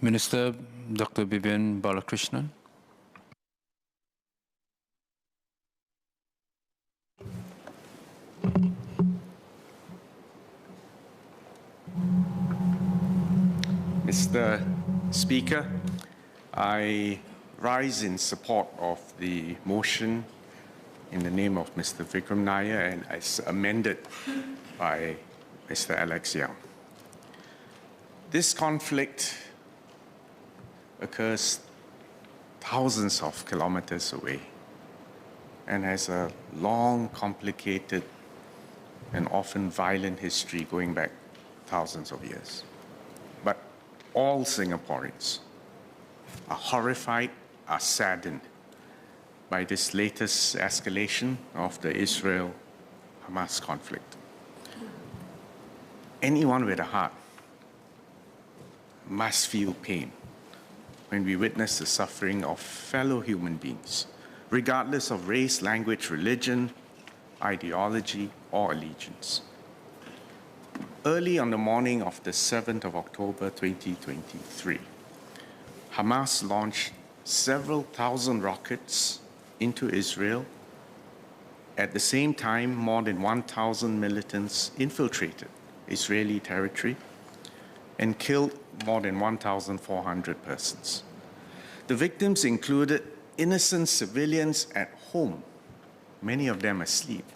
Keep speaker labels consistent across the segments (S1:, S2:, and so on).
S1: Minister Dr. Vivian Balakrishnan.
S2: Mr. Speaker, I rise in support of the motion in the name of Mr. Vikram Nair and as amended by Mr. Alex Young. This conflict occurs thousands of kilometers away and has a long, complicated, and often violent history going back thousands of years. But all Singaporeans are horrified, are saddened by this latest escalation of the Israel-Hamas conflict. Anyone with a heart must feel pain when we witness the suffering of fellow human beings, regardless of race, language, religion, ideology, or allegiance. Early on the morning of the 7th of October 2023, Hamas launched several thousand rockets into Israel. At the same time, more than 1,000 militants infiltrated Israeli territory and killed more than 1,400 persons. The victims included innocent civilians at home, many of them asleep,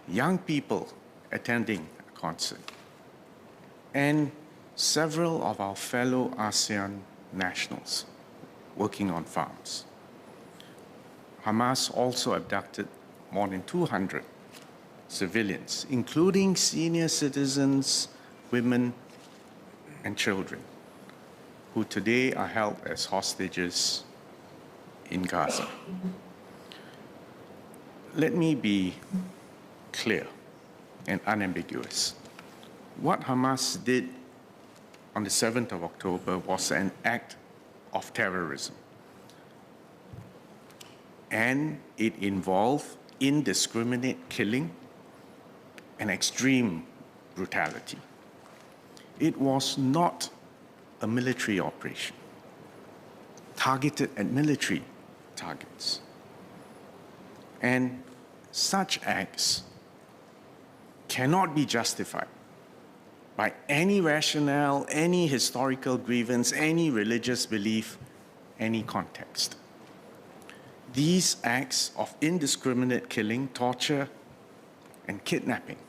S2: young people attending a concert, and several of our fellow ASEAN nationals working on farms. Hamas also abducted more than 200 civilians, including senior citizens, women, and children, who today are held as hostages in Gaza. Let me be clear and unambiguous. What Hamas did on the 7th of October was an act of terrorism, and it involved indiscriminate killing and extreme brutality. It was not a military operation targeted at military targets. And such acts cannot be justified by any rationale, any historical grievance, any religious belief, any context. These acts of indiscriminate killing, torture, and kidnapping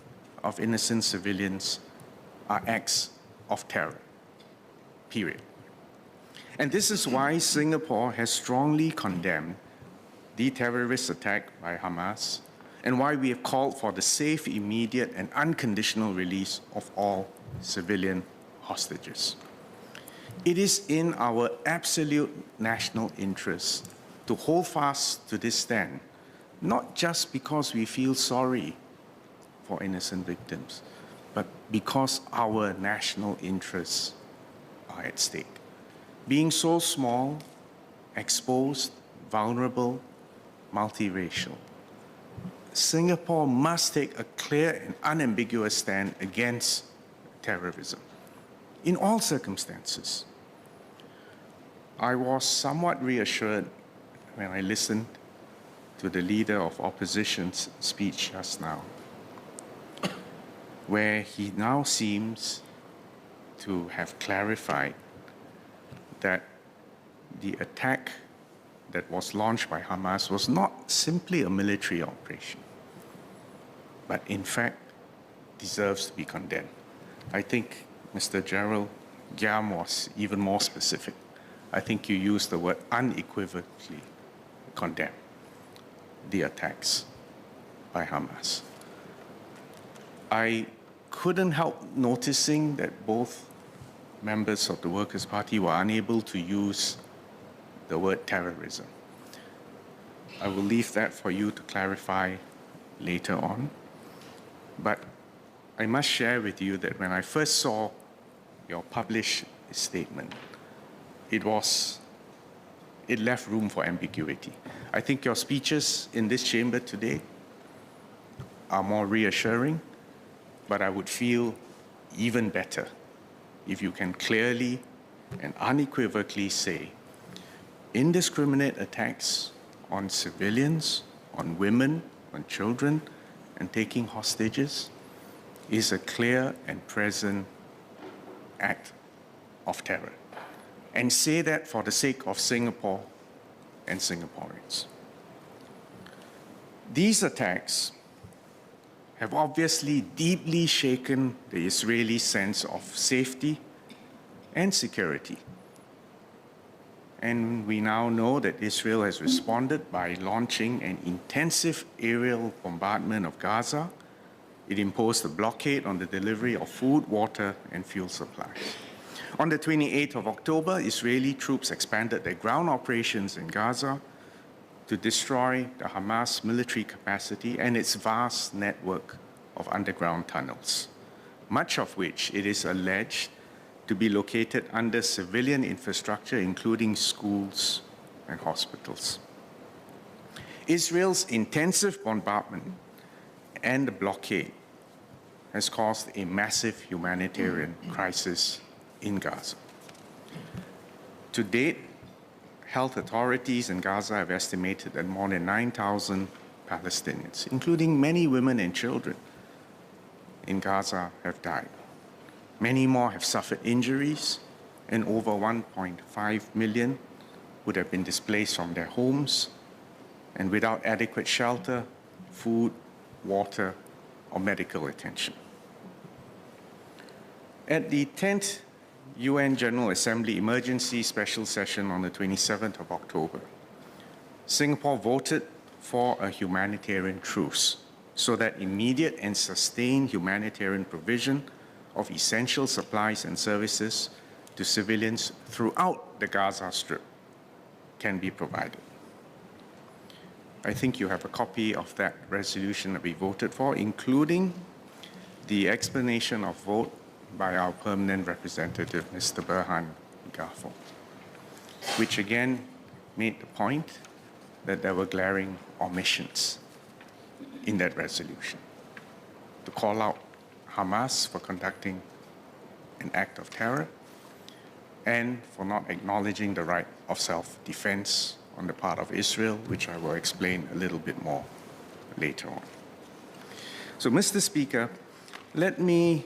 S2: of innocent civilians are acts of terror, period. And this is why Singapore has strongly condemned the terrorist attack by Hamas and why we have called for the safe, immediate, and unconditional release of all civilian hostages. It is in our absolute national interest to hold fast to this stand, not just because we feel sorry for innocent victims, but because our national interests are at stake. Being so small, exposed, vulnerable, multiracial, Singapore must take a clear and unambiguous stand against terrorism in all circumstances. I was somewhat reassured when I listened to the leader of opposition's speech just now, where he now seems to have clarified that the attack that was launched by Hamas was not simply a military operation, but in fact deserves to be condemned. I think Mr. Gerald Giam was even more specific. I think you used the word unequivocally condemn the attacks by Hamas. I couldn't help noticing that both members of the Workers' Party were unable to use the word terrorism. I will leave that for you to clarify later on. But I must share with you that when I first saw your published statement, it left room for ambiguity. I think your speeches in this chamber today are more reassuring, but I would feel even better if you can clearly and unequivocally say indiscriminate attacks on civilians, on women, on children, and taking hostages is a clear and present act of terror. And say that for the sake of Singapore and Singaporeans. These attacks have obviously deeply shaken the Israeli sense of safety and security. And we now know that Israel has responded by launching an intensive aerial bombardment of Gaza. It imposed a blockade on the delivery of food, water, and fuel supplies. On the 28th of October, Israeli troops expanded their ground operations in Gaza to destroy the Hamas military capacity and its vast network of underground tunnels, much of which it is alleged to be located under civilian infrastructure, including schools and hospitals. Israel's intensive bombardment and the blockade has caused a massive humanitarian crisis in Gaza. To date, health authorities in Gaza have estimated that more than 9,000 Palestinians, including many women and children in Gaza, have died. Many more have suffered injuries, and over 1.5 million would have been displaced from their homes and without adequate shelter, food, water, or medical attention. At the 10th UN General Assembly Emergency Special Session on the 27th of October, Singapore voted for a humanitarian truce so that immediate and sustained humanitarian provision of essential supplies and services to civilians throughout the Gaza Strip can be provided. I think you have a copy of that resolution that we voted for, including the explanation of vote by our permanent representative, Mr. Berhan Gaffo, which again made the point that there were glaring omissions in that resolution. To call out Hamas for conducting an act of terror and for not acknowledging the right of self-defense on the part of Israel, which I will explain a little bit more later on. So, Mr. Speaker, let me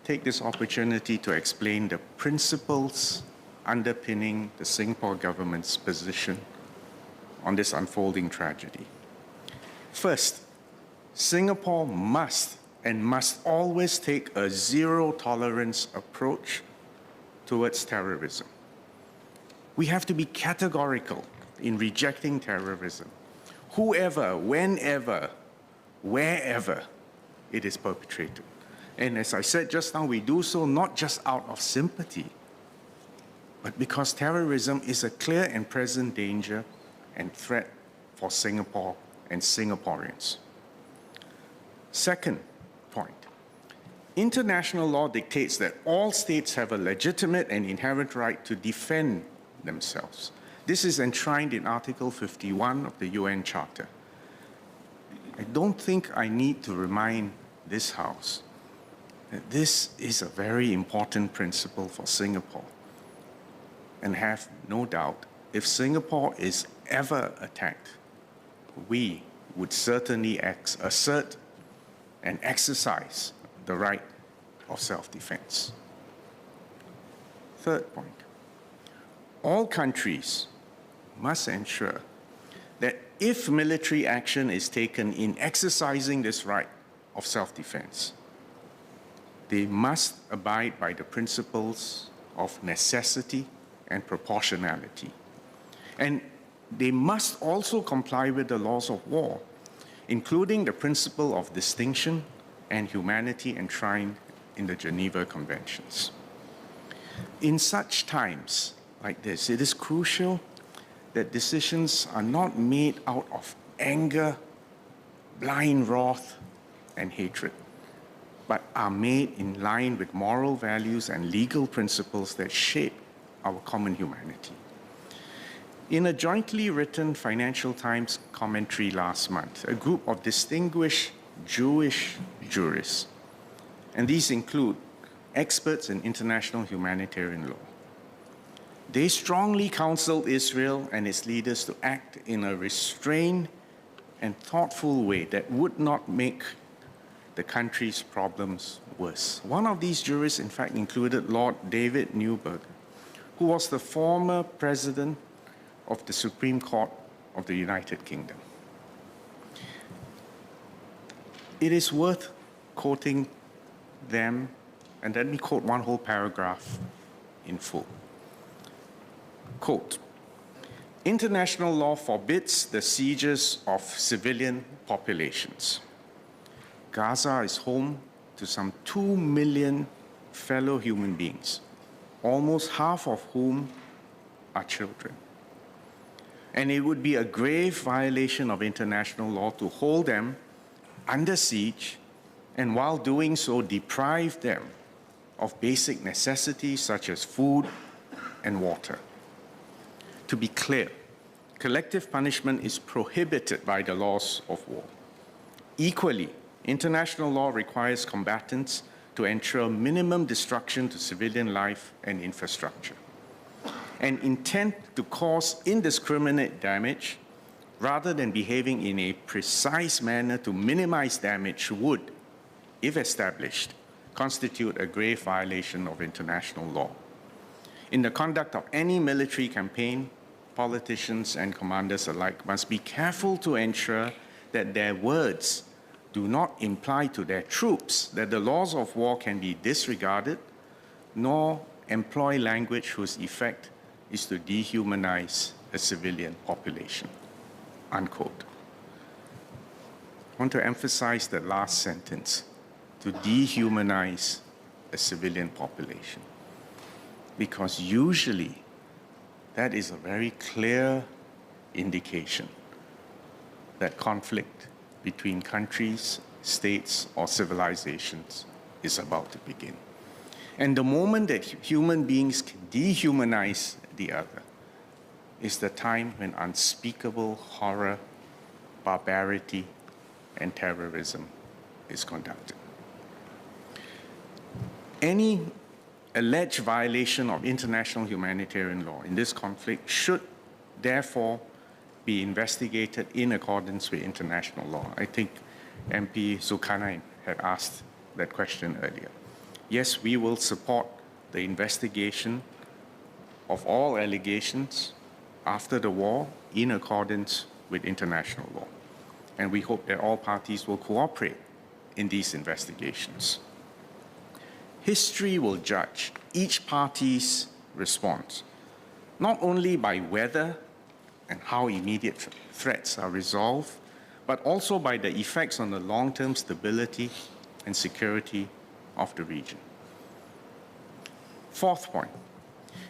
S2: take this opportunity to explain the principles underpinning the Singapore government's position on this unfolding tragedy. First, Singapore must always take a zero-tolerance approach towards terrorism. We have to be categorical in rejecting terrorism, whoever, whenever, wherever it is perpetrated. And as I said just now, we do so not just out of sympathy, but because terrorism is a clear and present danger and threat for Singapore and Singaporeans. Second point, international law dictates that all states have a legitimate and inherent right to defend themselves. This is enshrined in Article 51 of the UN Charter. I don't think I need to remind this House that this is a very important principle for Singapore. And have no doubt, if Singapore is ever attacked, we would certainly assert and exercise the right of self-defense. Third point, all countries must ensure that if military action is taken in exercising this right of self-defense, they must abide by the principles of necessity and proportionality. And they must also comply with the laws of war, including the principle of distinction and humanity enshrined in the Geneva Conventions. In such times like this, it is crucial that decisions are not made out of anger, blind wrath, and hatred, but are made in line with moral values and legal principles that shape our common humanity. In a jointly written Financial Times commentary last month, a group of distinguished Jewish jurists, and these include experts in international humanitarian law, They strongly counseled Israel and its leaders to act in a restrained and thoughtful way that would not make the country's problems worse. One of these jurists, in fact, included Lord David Newberg, who was the former president of the Supreme Court of the United Kingdom. It is worth quoting them, and let me quote one whole paragraph in full. Quote, "International law forbids the sieges of civilian populations. Gaza is home to some 2 million fellow human beings, almost half of whom are children. And it would be a grave violation of international law to hold them under siege and while doing so deprive them of basic necessities such as food and water. To be clear, collective punishment is prohibited by the laws of war. Equally, international law requires combatants to ensure minimum destruction to civilian life and infrastructure. And intent to cause indiscriminate damage, rather than behaving in a precise manner to minimize damage, would, if established, constitute a grave violation of international law. In the conduct of any military campaign, politicians and commanders alike must be careful to ensure that their words do not imply to their troops that the laws of war can be disregarded, nor employ language whose effect is to dehumanize a civilian population." Unquote. I want to emphasize the last sentence, to dehumanize a civilian population, because usually that is a very clear indication that conflict between countries, states, or civilizations is about to begin. And the moment that human beings can dehumanize the other is the time when unspeakable horror, barbarity, and terrorism is conducted. Any alleged violation of international humanitarian law in this conflict should therefore be investigated in accordance with international law. I think MP Zulkarnain had asked that question earlier. Yes, we will support the investigation of all allegations after the war in accordance with international law. And we hope that all parties will cooperate in these investigations. History will judge each party's response, not only by whether and how immediate threats are resolved, but also by the effects on the long-term stability and security of the region. Fourth point,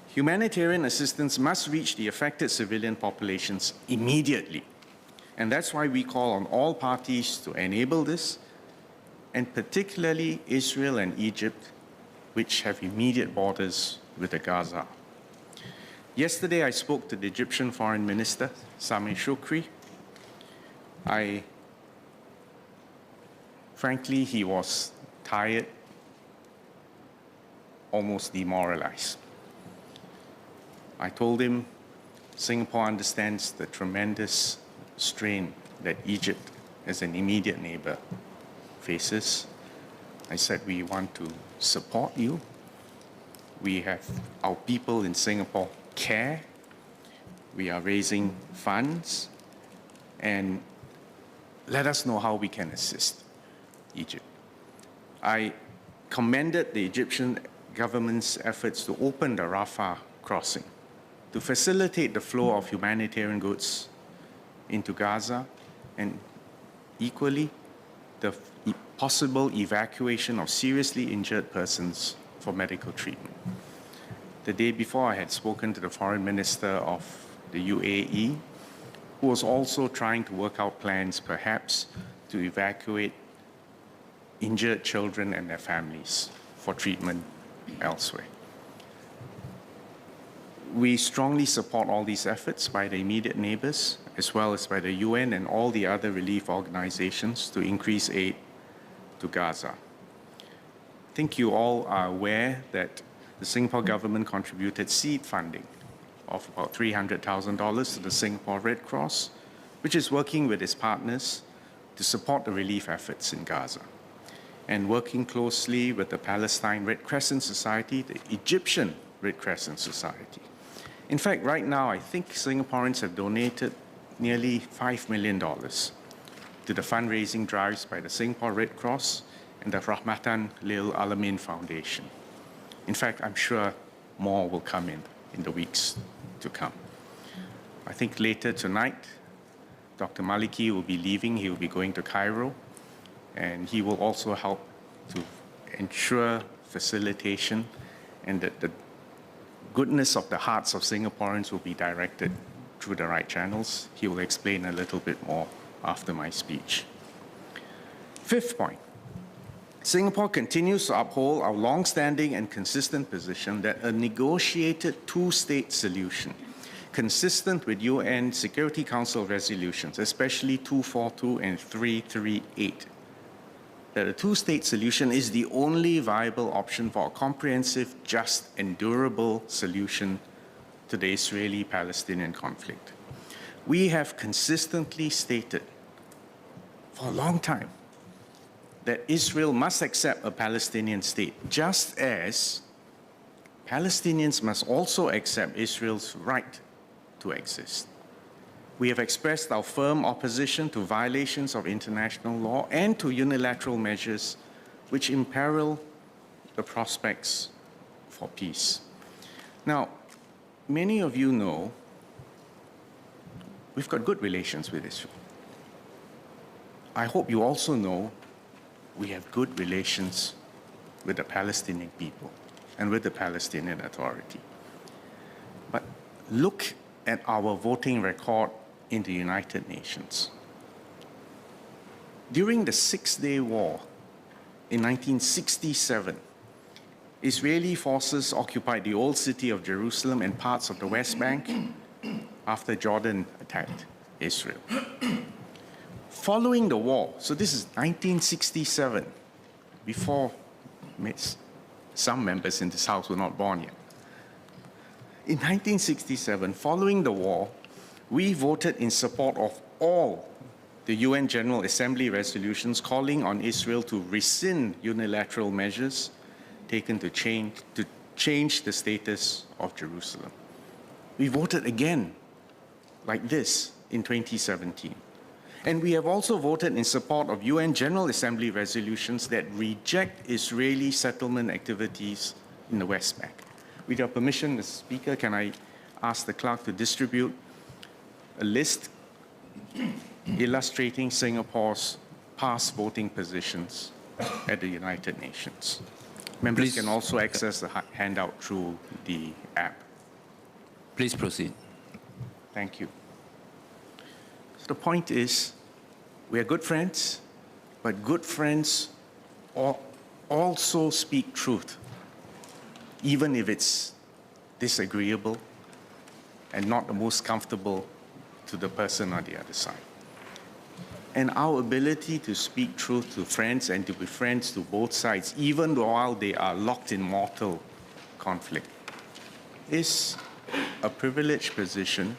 S2: humanitarian assistance must reach the affected civilian populations immediately. And that's why we call on all parties to enable this, and particularly Israel and Egypt, which have immediate borders with the Gaza. Yesterday, I spoke to the Egyptian Foreign Minister, Sameh Shoukry. Frankly, he was tired, almost demoralized. I told him Singapore understands the tremendous strain that Egypt, as an immediate neighbor, faces. I said, we want to support you. We have our people in Singapore care. We are raising funds, and let us know how we can assist Egypt. I commended the Egyptian government's efforts to open the Rafah crossing to facilitate the flow of humanitarian goods into Gaza, and equally the possible evacuation of seriously injured persons for medical treatment. The day before, I had spoken to the Foreign Minister of the UAE, who was also trying to work out plans, perhaps, to evacuate injured children and their families for treatment elsewhere. We strongly support all these efforts by the immediate neighbors, as well as by the UN and all the other relief organizations to increase aid to Gaza. I think you all are aware that the Singapore government contributed seed funding of about $300,000 to the Singapore Red Cross, which is working with its partners to support the relief efforts in Gaza, and working closely with the Palestine Red Crescent Society, the Egyptian Red Crescent Society. In fact, right now, I think Singaporeans have donated nearly $5 million to the fundraising drives by the Singapore Red Cross and the Rahmatan Lil Alamin Foundation. In fact, I'm sure more will come in the weeks to come. I think later tonight, Dr. Maliki will be leaving. He will be going to Cairo, and he will also help to ensure facilitation and that the goodness of the hearts of Singaporeans will be directed through the right channels. He will explain a little bit more after my speech. Fifth point, Singapore continues to uphold our long-standing and consistent position that a negotiated two-state solution, consistent with UN Security Council resolutions, especially 242 and 338, that a two-state solution is the only viable option for a comprehensive, just, and durable solution to the Israeli-Palestinian conflict. We have consistently stated for a long time that Israel must accept a Palestinian state, just as Palestinians must also accept Israel's right to exist. We have expressed our firm opposition to violations of international law and to unilateral measures which imperil the prospects for peace. Now, many of you know we've got good relations with Israel. I hope you also know we have good relations with the Palestinian people and with the Palestinian Authority. But look at our voting record in the United Nations. During the Six-Day War in 1967, Israeli forces occupied the old city of Jerusalem and parts of the West Bank after Jordan attacked Israel. Following the war, so this is 1967, before some members in this House were not born yet. In 1967, following the war, we voted in support of all the UN General Assembly resolutions calling on Israel to rescind unilateral measures taken to change the status of Jerusalem. We voted again like this in 2017. And we have also voted in support of UN General Assembly resolutions that reject Israeli settlement activities in the West Bank. With your permission, Mr. Speaker, can I ask the clerk to distribute a list illustrating Singapore's past voting positions at the United Nations. Members can also access the handout through the app.
S1: Please proceed.
S2: Thank you. So the point is, we are good friends, but good friends also speak truth, even if it's disagreeable and not the most comfortable to the person on the other side. And our ability to speak truth to friends and to be friends to both sides, even while they are locked in mortal conflict, is a privileged position,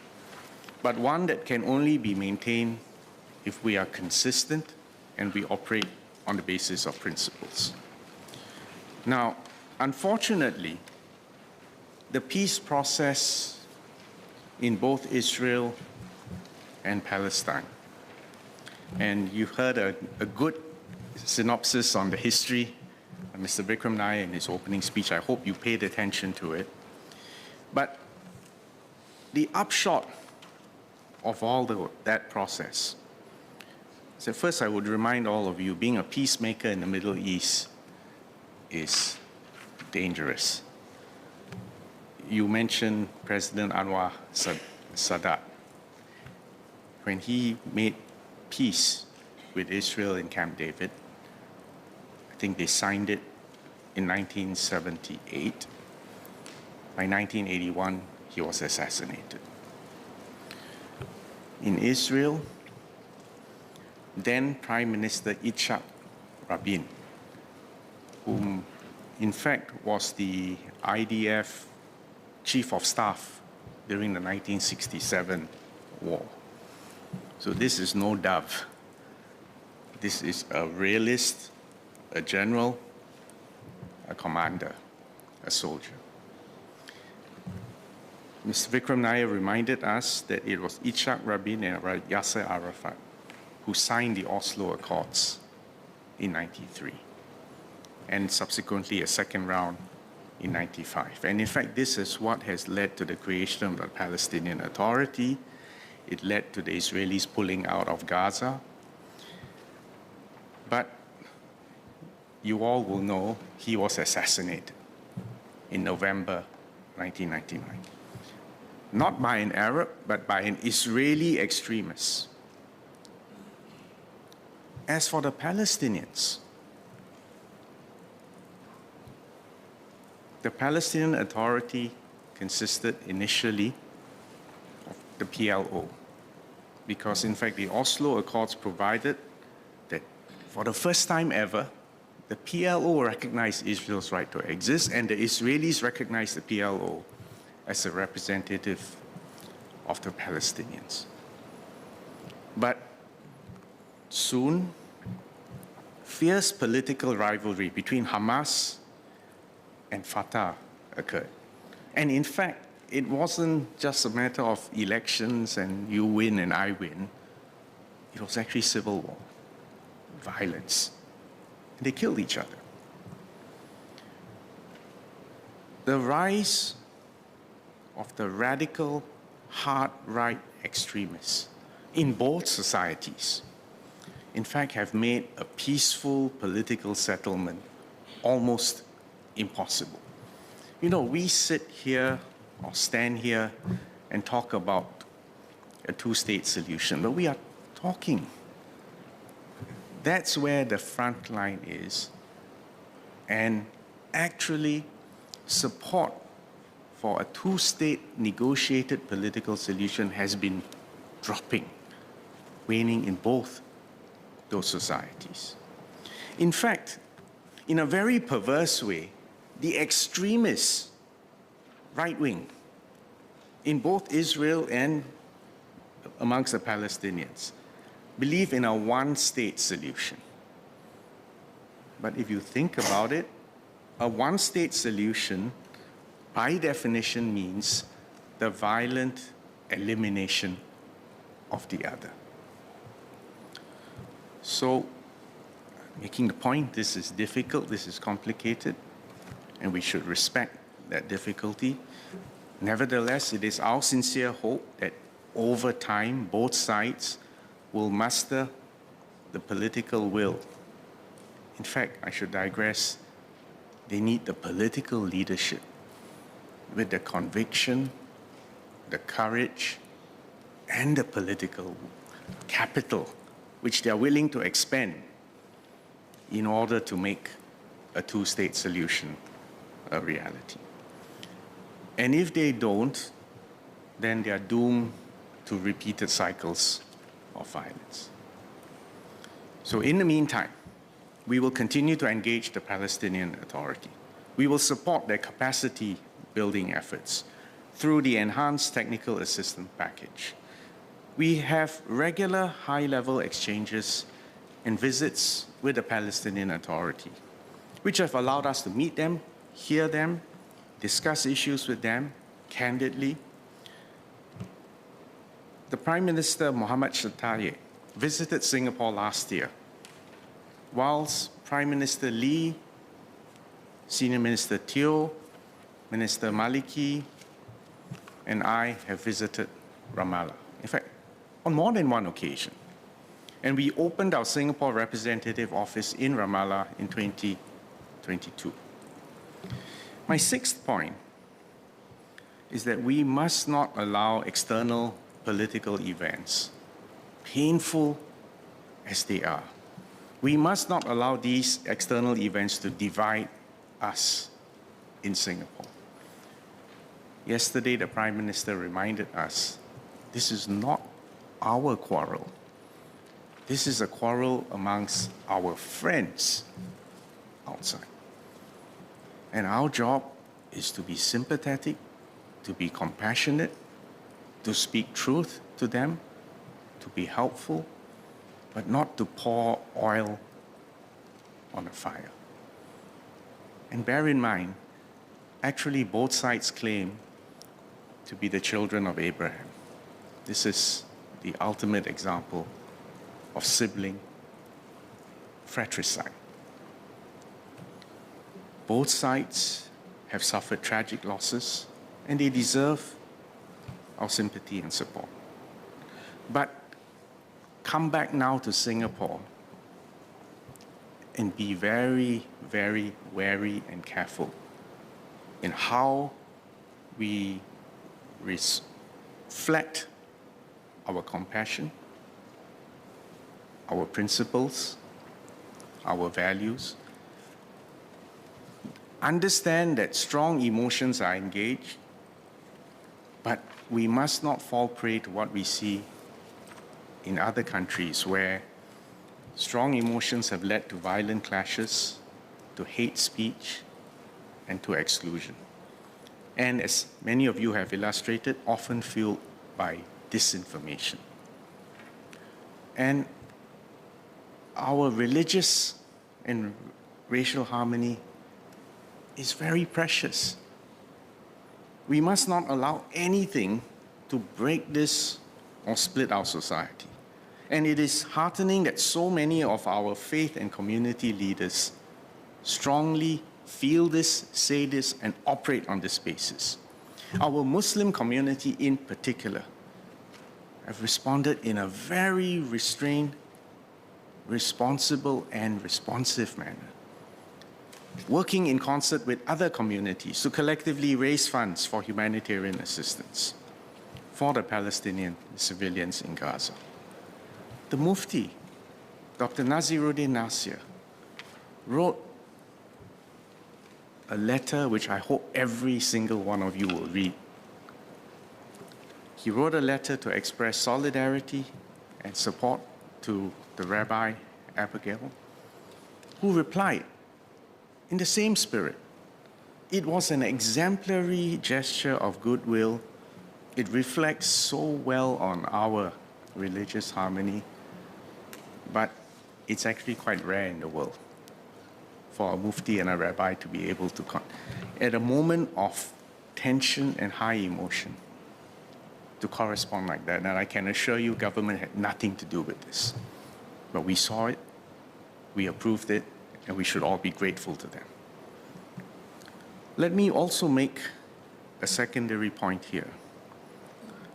S2: but one that can only be maintained if we are consistent and we operate on the basis of principles. Now, unfortunately, the peace process in both Israel and Palestine, and you heard a good synopsis on the history of Mr. Vikram Nair in his opening speech. I hope you paid attention to it. But the upshot of all that process. So first, I would remind all of you, being a peacemaker in the Middle East is dangerous. You mentioned President Anwar Sadat. When he made peace with Israel in Camp David, I think they signed it in 1978. By 1981, he was assassinated. In Israel, then Prime Minister Yitzhak Rabin, whom in fact was the IDF Chief of Staff during the 1967 war. So this is no dove. This is a realist, a general, a commander, a soldier. Mr. Vikram Nair reminded us that it was Yitzhak Rabin and Yasser Arafat who signed the Oslo Accords in 1993, and subsequently a second round in 1995. And in fact, this is what has led to the creation of the Palestinian Authority. It led to the Israelis pulling out of Gaza. But you all will know he was assassinated in November 1999. Not by an Arab, but by an Israeli extremist. As for the Palestinians, the Palestinian Authority consisted initially of the PLO, because in fact the Oslo Accords provided that for the first time ever, the PLO recognized Israel's right to exist, and the Israelis recognized the PLO as a representative of the Palestinians. But soon, fierce political rivalry between Hamas and Fatah occurred. And in fact, it wasn't just a matter of elections and you win and I win. It was actually civil war, violence. And they killed each other. The rise of the radical, hard-right extremists in both societies, in fact, have made a peaceful political settlement almost impossible. You know, we sit here or stand here and talk about a two-state solution, but we are talking. That's where the front line is. And actually, support for a two-state negotiated political solution has been dropping, waning in both those societies. In fact, in a very perverse way, the extremists, right-wing, in both Israel and amongst the Palestinians, believe in a one-state solution. But if you think about it, a one-state solution, by definition, means the violent elimination of the other. So, making the point, this is difficult, this is complicated, and we should respect that difficulty. Nevertheless, it is our sincere hope that over time, both sides will muster the political will. In fact, I should digress, they need the political leadership with the conviction, the courage, and the political capital which they are willing to expend in order to make a two-state solution a reality. And if they don't, then they are doomed to repeated cycles of violence. So in the meantime, we will continue to engage the Palestinian Authority. We will support their capacity building efforts through the Enhanced Technical Assistance Package. We have regular high-level exchanges and visits with the Palestinian Authority, which have allowed us to meet them, hear them, discuss issues with them candidly. The Prime Minister, Mohammed Shataye, visited Singapore last year, whilst Prime Minister Lee, Senior Minister Teo, Minister Maliki, and I have visited Ramallah. In fact, on more than one occasion. And we opened our Singapore representative office in Ramallah in 2022. My sixth point is that we must not allow external political events, painful as they are, we must not allow these external events to divide us in Singapore. Yesterday, the Prime Minister reminded us this is not our quarrel. This is a quarrel amongst our friends outside. And our job is to be sympathetic, to be compassionate, to speak truth to them, to be helpful, but not to pour oil on a fire. And bear in mind, actually both sides claim to be the children of Abraham. This is the ultimate example of sibling fratricide. Both sides have suffered tragic losses, and they deserve our sympathy and support. But come back now to Singapore and be very, very wary and careful in how we reflect our compassion, our principles, our values. Understand that strong emotions are engaged, but we must not fall prey to what we see in other countries where strong emotions have led to violent clashes, to hate speech, and to exclusion. And as many of you have illustrated, often fueled by disinformation. And our religious and racial harmony is very precious. We must not allow anything to break this or split our society. And it is heartening that so many of our faith and community leaders strongly feel this, say this, and operate on this basis. Our Muslim community in particular have responded in a very restrained, responsible, and responsive manner, working in concert with other communities to collectively raise funds for humanitarian assistance for the Palestinian civilians in Gaza. The Mufti, Dr. Naziruddin Nasir, wrote a letter which I hope every single one of you will read. He wrote a letter to express solidarity and support to the Rabbi Abigail, who replied in the same spirit. It was an exemplary gesture of goodwill. It reflects so well on our religious harmony, but it's actually quite rare in the world for a mufti and a rabbi to be able to, at a moment of tension and high emotion, to correspond like that. And I can assure you, government had nothing to do with this. But we saw it, we approved it, and we should all be grateful to them. Let me also make a secondary point here,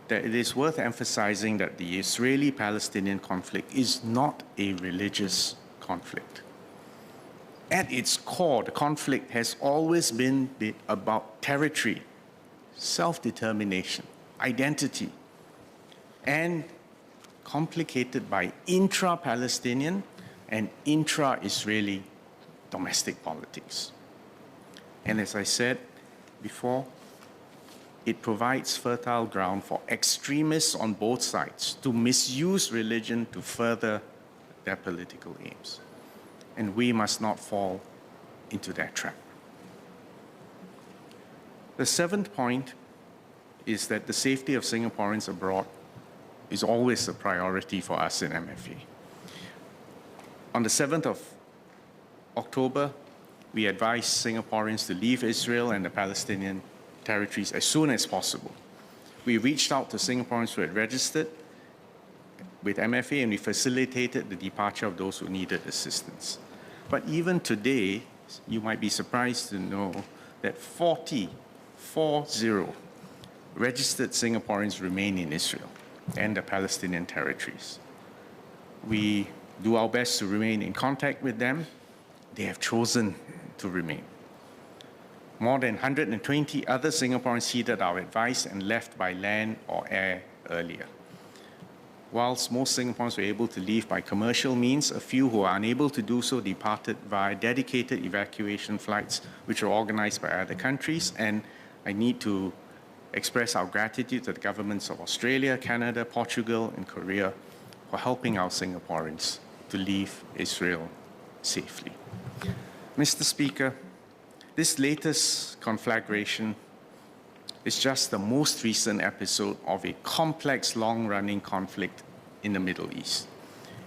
S2: that it is worth emphasizing that the Israeli-Palestinian conflict is not a religious conflict. At its core, the conflict has always been about territory, self-determination, identity, and complicated by intra-Palestinian and intra-Israeli domestic politics. And as I said before, it provides fertile ground for extremists on both sides to misuse religion to further their political aims. And we must not fall into that trap. The seventh point is that the safety of Singaporeans abroad is always a priority for us in MFA. On the 7th of October, we advised Singaporeans to leave Israel and the Palestinian territories as soon as possible. We reached out to Singaporeans who had registered with MFA, and we facilitated the departure of those who needed assistance. But even today, you might be surprised to know that 40 registered Singaporeans remain in Israel and the Palestinian territories. We do our best to remain in contact with them. They have chosen to remain. More than 120 other Singaporeans heeded our advice and left by land or air earlier. Whilst most Singaporeans were able to leave by commercial means, a few who were unable to do so departed via dedicated evacuation flights, which were organized by other countries. And I need to express our gratitude to the governments of Australia, Canada, Portugal, and Korea for helping our Singaporeans to leave Israel safely. Mr. Speaker, this latest conflagration is just the most recent episode of a complex, long-running conflict in the Middle East.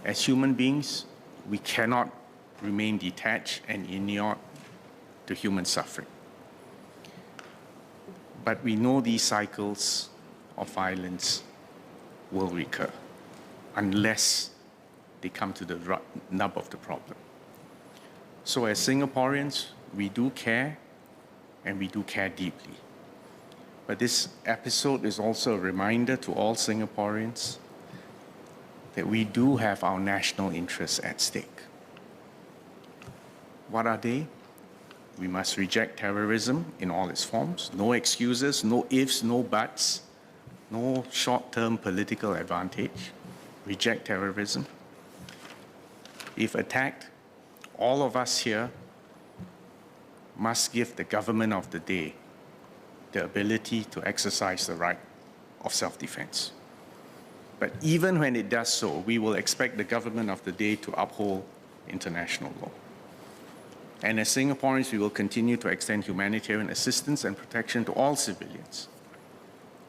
S2: As human beings, we cannot remain detached and inured to human suffering. But we know these cycles of violence will recur unless they come to the nub of the problem. So as Singaporeans, we do care, and we do care deeply. But this episode is also a reminder to all Singaporeans that we do have our national interests at stake. What are they? We must reject terrorism in all its forms. No excuses, no ifs, no buts, no short-term political advantage. Reject terrorism. If attacked, all of us here must give the government of the day the ability to exercise the right of self-defense. But even when it does so, we will expect the government of the day to uphold international law. And as Singaporeans, we will continue to extend humanitarian assistance and protection to all civilians.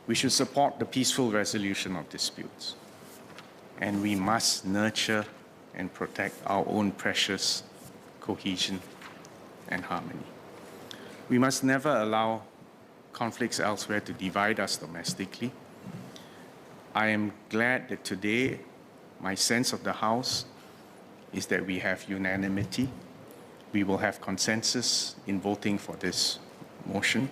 S2: We should support the peaceful resolution of disputes. And we must nurture and protect our own precious cohesion and harmony. We must never allow conflicts elsewhere to divide us domestically. I am glad that today my sense of the House is that we have unanimity. We will have consensus in voting for this motion.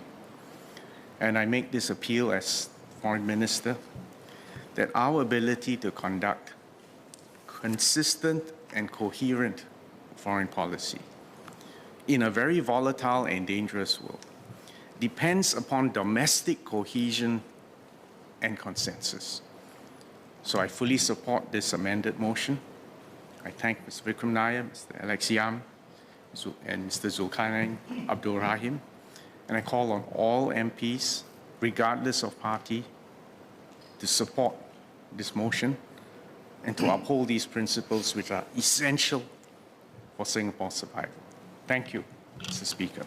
S2: And I make this appeal as Foreign Minister that our ability to conduct consistent and coherent foreign policy in a very volatile and dangerous world depends upon domestic cohesion and consensus. So I fully support this amended motion. I thank Mr. Vikram Nair, Mr. Alex Yam, and Mr. Zulkarnain Abdul Rahim, and I call on all MPs, regardless of party, to support this motion and to uphold these principles which are essential for Singapore's survival. Thank you, Mr. Speaker.